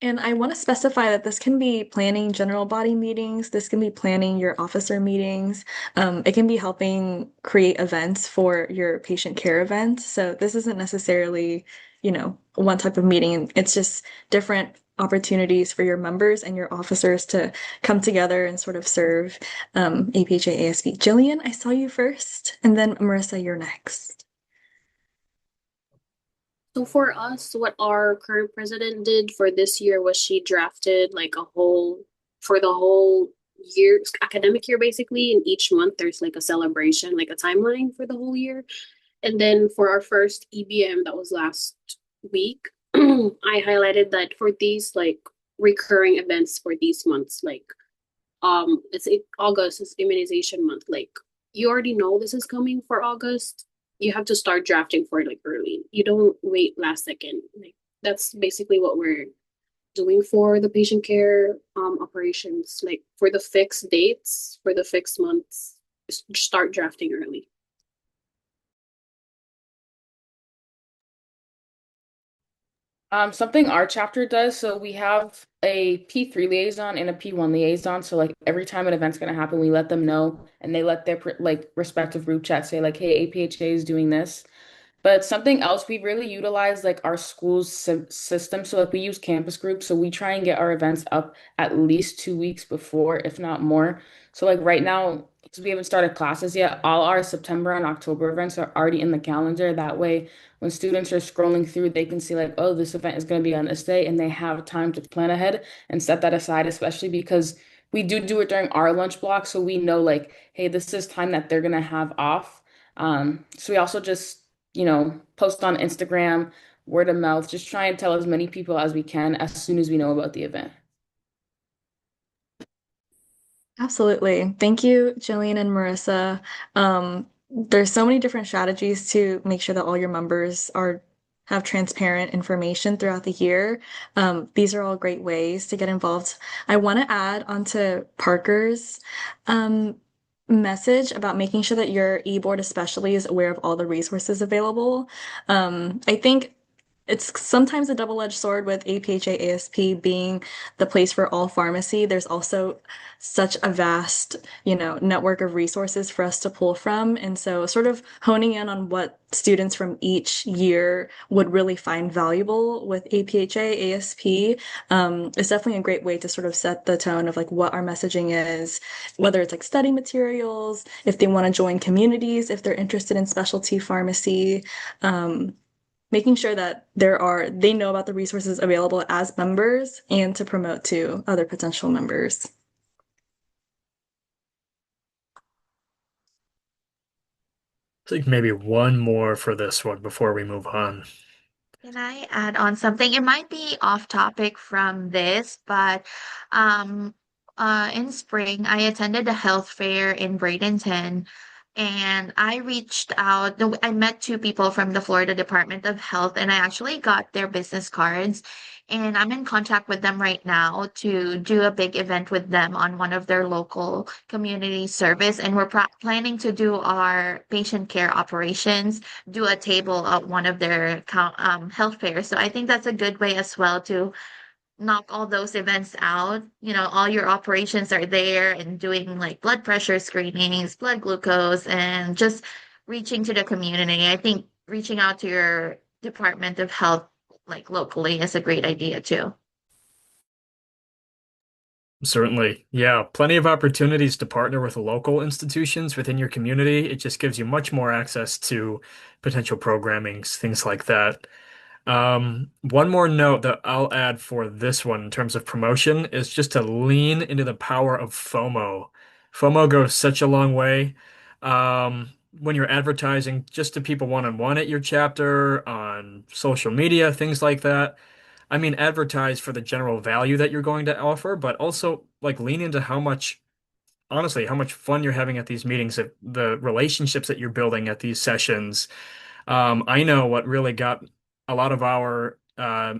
And I want to specify that this can be planning general body meetings, this can be planning your officer meetings. It can be helping create events for your patient care events. So this isn't necessarily, one type of meeting. It's just different opportunities for your members and your officers to come together and sort of serve APHA ASP. Jillian, I saw you first, and then Marissa, you're next. So for us, what our current president did for this year was she drafted like for the whole year, academic year basically, and each month there's like a celebration, like a timeline for the whole year. And then for our first EBM that was last week, I highlighted that for these like recurring events for these months, like August is immunization month. Like you already know this is coming for August. You have to start drafting for it like early. You don't wait last second. Like that's basically what we're doing for the patient care operations. Like for the fixed dates, for the fixed months, start drafting early. Something our chapter does, so we have a P3 liaison and a P1 liaison. So like every time an event's gonna happen, we let them know and they let their like respective group chat say like, hey, APHA is doing this. But something else we really utilize like our school's system. So like we use campus groups. So we try and get our events up at least 2 weeks before, if not more. So like right now, because we haven't started classes yet, all our September and October events are already in the calendar. That way, when students are scrolling through, they can see like, oh, this event is going to be on this day, and they have time to plan ahead and set that aside, especially because we do it during our lunch block. So we know like, hey, this is time that they're going to have off. So we also just post on Instagram, word of mouth, just try and tell as many people as we can as soon as we know about the event. Absolutely. Thank you, Jillian and Marissa. There's so many different strategies to make sure that all your members have transparent information throughout the year. These are all great ways to get involved. I want to add onto Parker's message about making sure that your e-board especially is aware of all the resources available. I think it's sometimes a double-edged sword with APHA ASP being the place for all pharmacy. There's also such a vast, network of resources for us to pull from. And so sort of honing in on what students from each year would really find valuable with APHA ASP is definitely a great way to sort of set the tone of like what our messaging is, whether it's like study materials, if they want to join communities, if they're interested in specialty pharmacy. Making sure that they know about the resources available as members and to promote to other potential members. I think maybe one more for this one before we move on. Can I add on something? It might be off topic from this, but in spring I attended a health fair in Bradenton. And I reached out. I met two people from the Florida Department of Health, and I actually got their business cards. And I'm in contact with them right now to do a big event with them on one of their local community service. And we're planning to do our patient care operations, do a table at one of their health fairs. So I think that's a good way as well to knock all those events out. All your operations are there and doing like blood pressure screenings, blood glucose, and just reaching to the community. I think reaching out to your Department of Health, like locally, is a great idea too. Certainly. Yeah, plenty of opportunities to partner with local institutions within your community. It just gives you much more access to potential programmings, things like that. One more note that I'll add for this one in terms of promotion is just to lean into the power of FOMO. FOMO goes such a long way. When you're advertising just to people one-on-one at your chapter, on social media, things like that. I mean, advertise for the general value that you're going to offer, but also like lean into honestly, how much fun you're having at these meetings, the relationships that you're building at these sessions. I know what really got a lot of our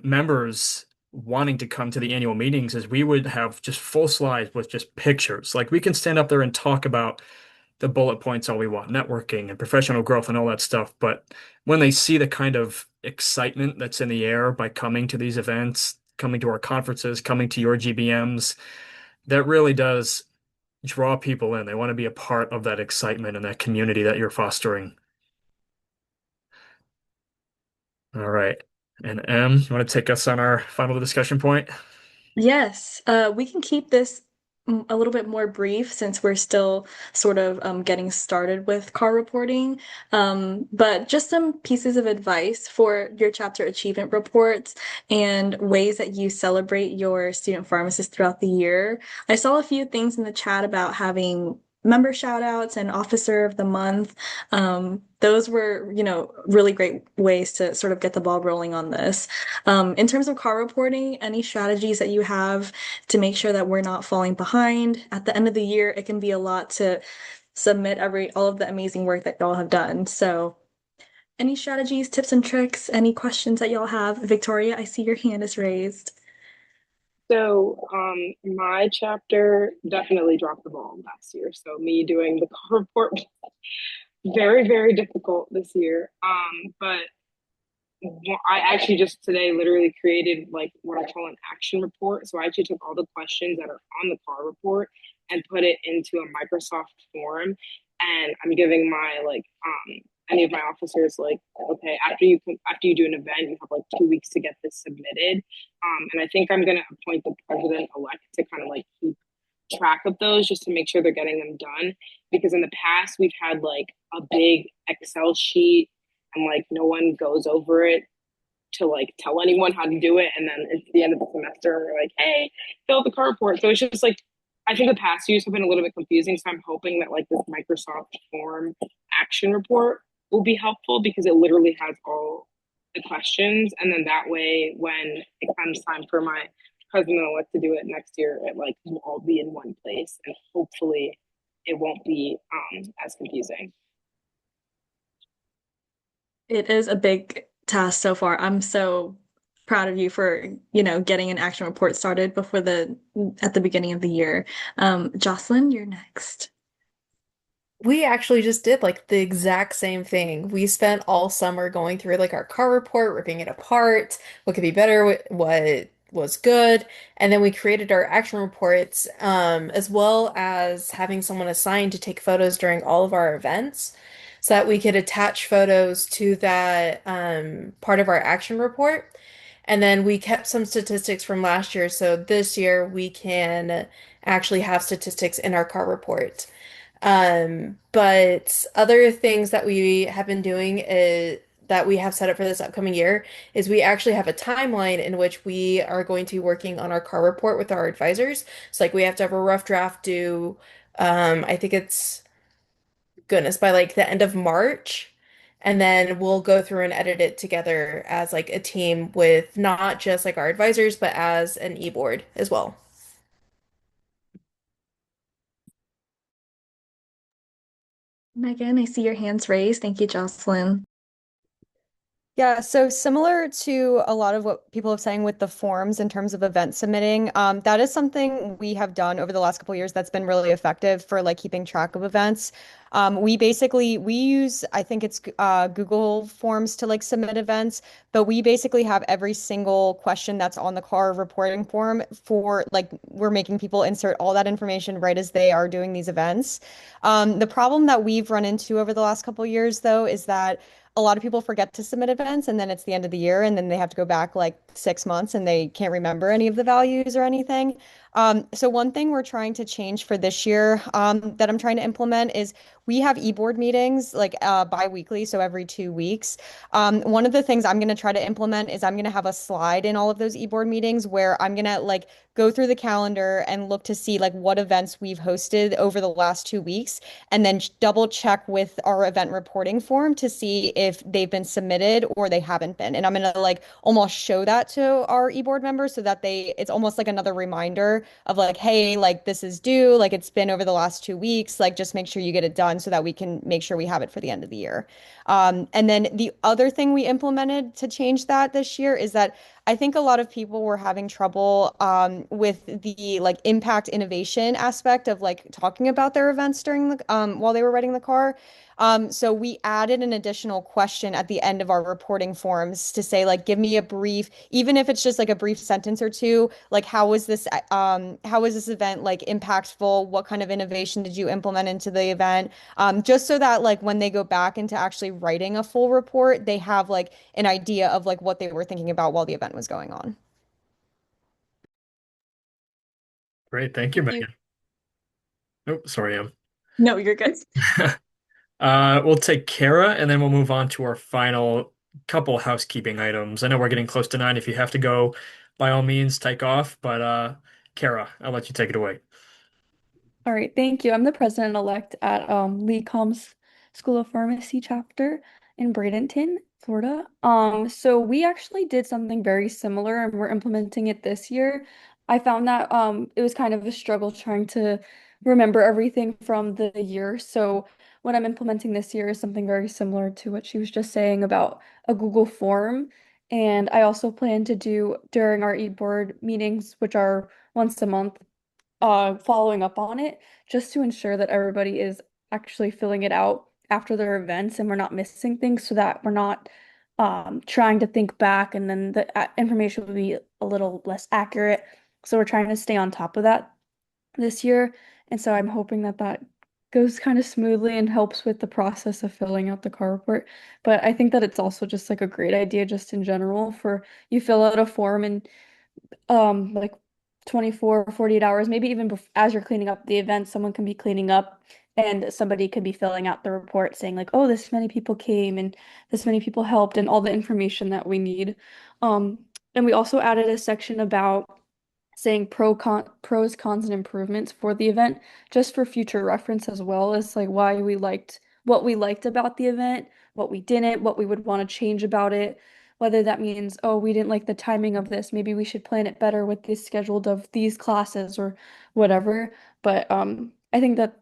members wanting to come to the annual meetings is we would have just full slides with just pictures. Like we can stand up there and talk about the bullet points all we want, networking and professional growth and all that stuff. But when they see the kind of excitement that's in the air by coming to these events, coming to our conferences, coming to your GBMs. That really does draw people in. They want to be a part of that excitement and that community that you're fostering. All right. And you want to take us on our final discussion point? Yes, we can keep this a little bit more brief since we're still sort of getting started with car reporting. But just some pieces of advice for your chapter achievement reports and ways that you celebrate your student pharmacists throughout the year. I saw a few things in the chat about having member shout outs and officer of the month. Those were, really great ways to sort of get the ball rolling on this. In terms of car reporting, any strategies that you have to make sure that we're not falling behind? At the end of the year, it can be a lot to submit all of the amazing work that y'all have done. So any strategies, tips and tricks, any questions that y'all have? Victoria, I see your hand is raised. So, my chapter definitely dropped the ball last year. So me doing the car report was very, very difficult this year. But I actually just today literally created like what I call an action report. So I actually took all the questions that are on the car report and put it into a Microsoft form. And I'm giving my any of my officers like, okay, after you do an event, you have like 2 weeks to get this submitted. And I think I'm gonna appoint the president elect to kind of like keep track of those just to make sure they're getting them done. Because in the past we've had like a big Excel sheet and like no one goes over it to like tell anyone how to do it. And then it's the end of the semester and we're like, hey, fill out the car report. So it's just like, I think the past years have been a little bit confusing. So I'm hoping that like this Microsoft form action report will be helpful because it literally has all the questions. And then that way, when it comes time for my president-elect to do it next year, it like will all be in one place. And hopefully it won't be as confusing. It is a big task so far. I'm so proud of you for, getting an action report started at the beginning of the year. Jocelyn, you're next. We actually just did like the exact same thing. We spent all summer going through like our car report, ripping it apart, what could be better, what was good, and then we created our action reports, as well as having someone assigned to take photos during all of our events so that we could attach photos to that part of our action report. And then we kept some statistics from last year, so this year we can actually have statistics in our car report. But other things that we have been doing that we have set up for this upcoming year is we actually have a timeline in which we are going to be working on our car report with our advisors. So like we have to have a rough draft due, I think it's goodness, by like the end of March. And then we'll go through and edit it together as like a team with not just like our advisors, but as an e-board as well. Megan, I see your hands raised. Thank you, Jocelyn. Yeah, so similar to a lot of what people have saying with the forms in terms of event submitting, that is something we have done over the last couple of years that's been really effective for like keeping track of events. We use, I think it's Google Forms to like submit events, but we basically have every single question that's on the car reporting form for like we're making people insert all that information right as they are doing these events. The problem that we've run into over the last couple of years, though, is that a lot of people forget to submit events and then it's the end of the year and then they have to go back like 6 months and they can't remember any of the values or anything. So one thing we're trying to change for this year that I'm trying to implement is we have e-board meetings like bi-weekly, so every 2 weeks. One of the things I'm going to try to implement is I'm going to have a slide in all of those e-board meetings where I'm going to like go through the calendar and look to see like what events we've hosted over the last 2 weeks and then double check with our event reporting form to see if they've been submitted or they haven't been. And I'm going to like almost show that to our e-board members so that it's almost like another reminder of like, hey, like this is due, like it's been over the last 2 weeks, like just make sure you get it done so that we can make sure we have it for the end of the year. And then the other thing we implemented to change that this year is that I think a lot of people were having trouble with the like impact innovation aspect of like talking about their events during the while they were writing the car. So we added an additional question at the end of our reporting forms to say like, give me a brief, even if it's just like a brief sentence or two, like how was this event like impactful? What kind of innovation did you implement into the event? Just so that like when they go back into actually writing a full report, they have like an idea of like what they were thinking about while the event was going on. Great. Thank you, Thank you. Megan. Oh, sorry, Em. No, you're good. We'll take Kara and then we'll move on to our final couple housekeeping items. I know we're getting close to 9. If you have to go, by all means, take off. But Kara, I'll let you take it away. All right, thank you. I'm the president-elect at Lee Combs School of Pharmacy chapter in Bradenton, Florida. So we actually did something very similar and we're implementing it this year. I found that it was kind of a struggle trying to remember everything from the year. So what I'm implementing this year is something very similar to what she was just saying about a Google form. And I also plan to do during our e-board meetings, which are once a month, following up on it just to ensure that everybody is actually filling it out after their events and we're not missing things so that we're not trying to think back and then the information will be a little less accurate. So we're trying to stay on top of that this year. And so I'm hoping that that goes kind of smoothly and helps with the process of filling out the car report. But I think that it's also just like a great idea just in general for you fill out a form and like 24 or 48 hours, maybe even as you're cleaning up the event, someone can be cleaning up and somebody could be filling out the report saying like, oh, this many people came and this many people helped and all the information that we need. And we also added a section about saying pros, cons, and improvements for the event, just for future reference as well as like why we liked what we liked about the event, what we didn't, what we would want to change about it, whether that means, oh, we didn't like the timing of this, maybe we should plan it better with this scheduled of these classes or whatever. But I think that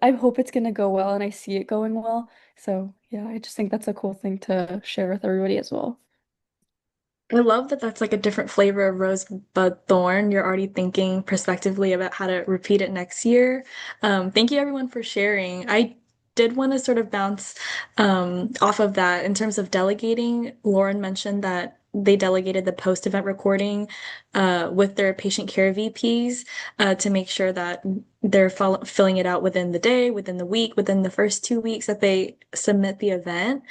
I hope it's gonna go well and I see it going well. So yeah, I just think that's a cool thing to share with everybody as well. I love that that's like a different flavor of rosebud thorn. You're already thinking prospectively about how to repeat it next year. Thank you everyone for sharing. I did want to sort of bounce off of that in terms of delegating. Lauren mentioned that they delegated the post-event recording with their patient care VPs to make sure that they're filling it out within the day, within the week, within the first 2 weeks that they submit the event.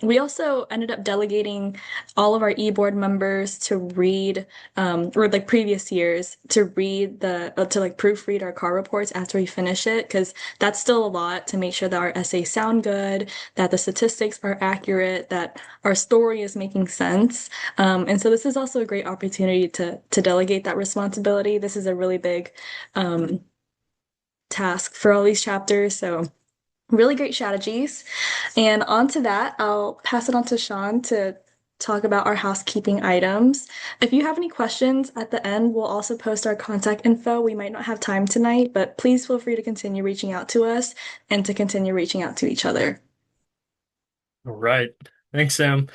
We also ended up delegating all of our e-board members to read, or like previous years, to read to like proofread our car reports after we finish it, because that's still a lot to make sure that our essays sound good, that the statistics are accurate, that our story is making sense. And so this is also a great opportunity to delegate that responsibility. This is a really big task for all these chapters. So really great strategies. And on to that, I'll pass it on to Sean to talk about our housekeeping items. If you have any questions at the end, we'll also post our contact info. We might not have time tonight, but please feel free to continue reaching out to us and to continue reaching out to each other. All right. Thanks, Sam.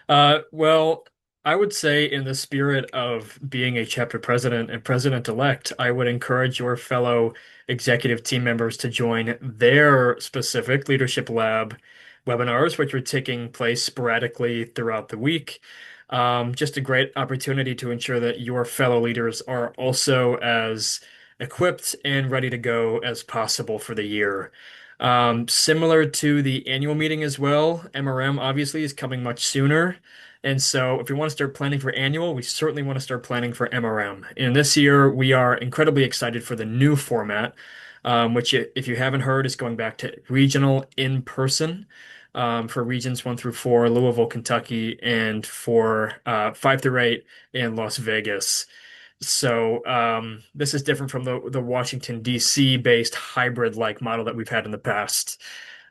Well, I would say in the spirit of being a chapter president and president-elect, I would encourage your fellow executive team members to join their specific Leadership Lab webinars, which are taking place sporadically throughout the week. Just a great opportunity to ensure that your fellow leaders are also as equipped and ready to go as possible for the year. Similar to the annual meeting as well, MRM obviously is coming much sooner. And so if we want to start planning for annual, we certainly want to start planning for MRM. And this year, we are incredibly excited for the new format, which, if you haven't heard, is going back to regional in person for regions 1 through 4, Louisville, Kentucky, and for 5 through 8 in Las Vegas. So this is different from the Washington, D.C. based hybrid-like model that we've had in the past.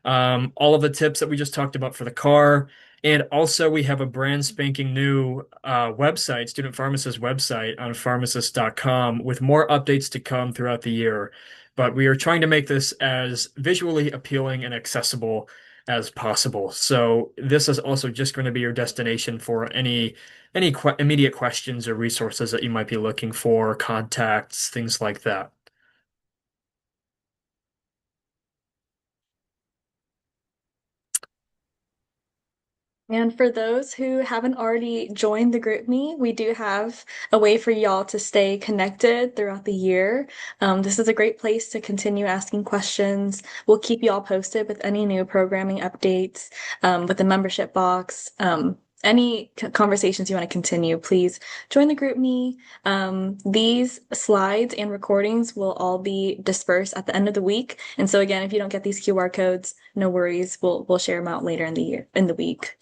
All of the tips that we just talked about for the car. And also we have a brand spanking new website, Student Pharmacist website on pharmacist.com with more updates to come throughout the year. But we are trying to make this as visually appealing and accessible as possible. So this is also just going to be your destination for any immediate questions or resources that you might be looking for, contacts, things like that. And for those who haven't already joined the GroupMe, we do have a way for y'all to stay connected throughout the year. This is a great place to continue asking questions. We'll keep y'all posted with any new programming updates, with the membership box. Any conversations you want to continue, please join the GroupMe. These slides and recordings will all be dispersed at the end of the week. And so again, if you don't get these QR codes, no worries. We'll share them out later in the week.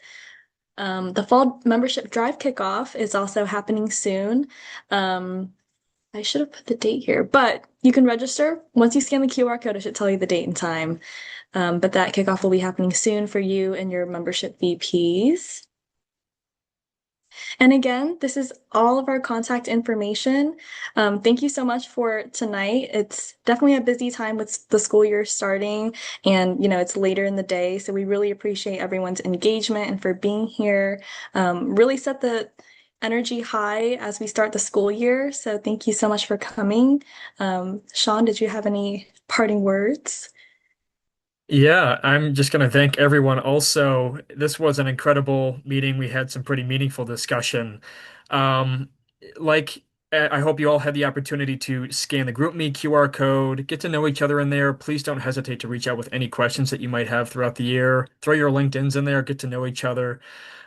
The fall membership drive kickoff is also happening soon. I should have put the date here, but you can register. Once you scan the QR code, it should tell you the date and time. But that kickoff will be happening soon for you and your membership VPs. And again, this is all of our contact information. Thank you so much for tonight. It's definitely a busy time with the school year starting, and it's later in the day, so we really appreciate everyone's engagement and for being here. Really set the energy high as we start the school year. So thank you so much for coming. Sean, did you have any parting words? Yeah, I'm just going to thank everyone. Also, this was an incredible meeting. We had some pretty meaningful discussion. Um, like, I hope you all had the opportunity to scan the GroupMe QR code, get to know each other in there. Please don't hesitate to reach out with any questions that you might have throughout the year. Throw your LinkedIns in there, get to know each other.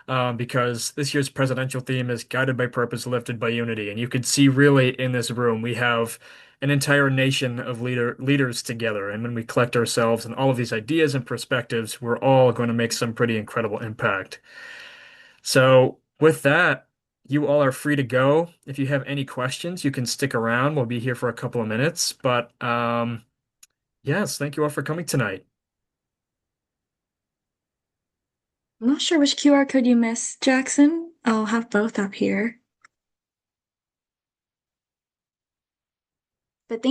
Because this year's presidential theme is guided by purpose, lifted by unity. And you can see really in this room, we have an entire nation of leaders together. And when we collect ourselves and all of these ideas and perspectives, we're all going to make some pretty incredible impact. So with that, you all are free to go. If you have any questions, you can stick around. We'll be here for a couple of minutes. But yes, thank you all for coming tonight. I'm not sure which QR code you missed, Jackson. I'll have both up here.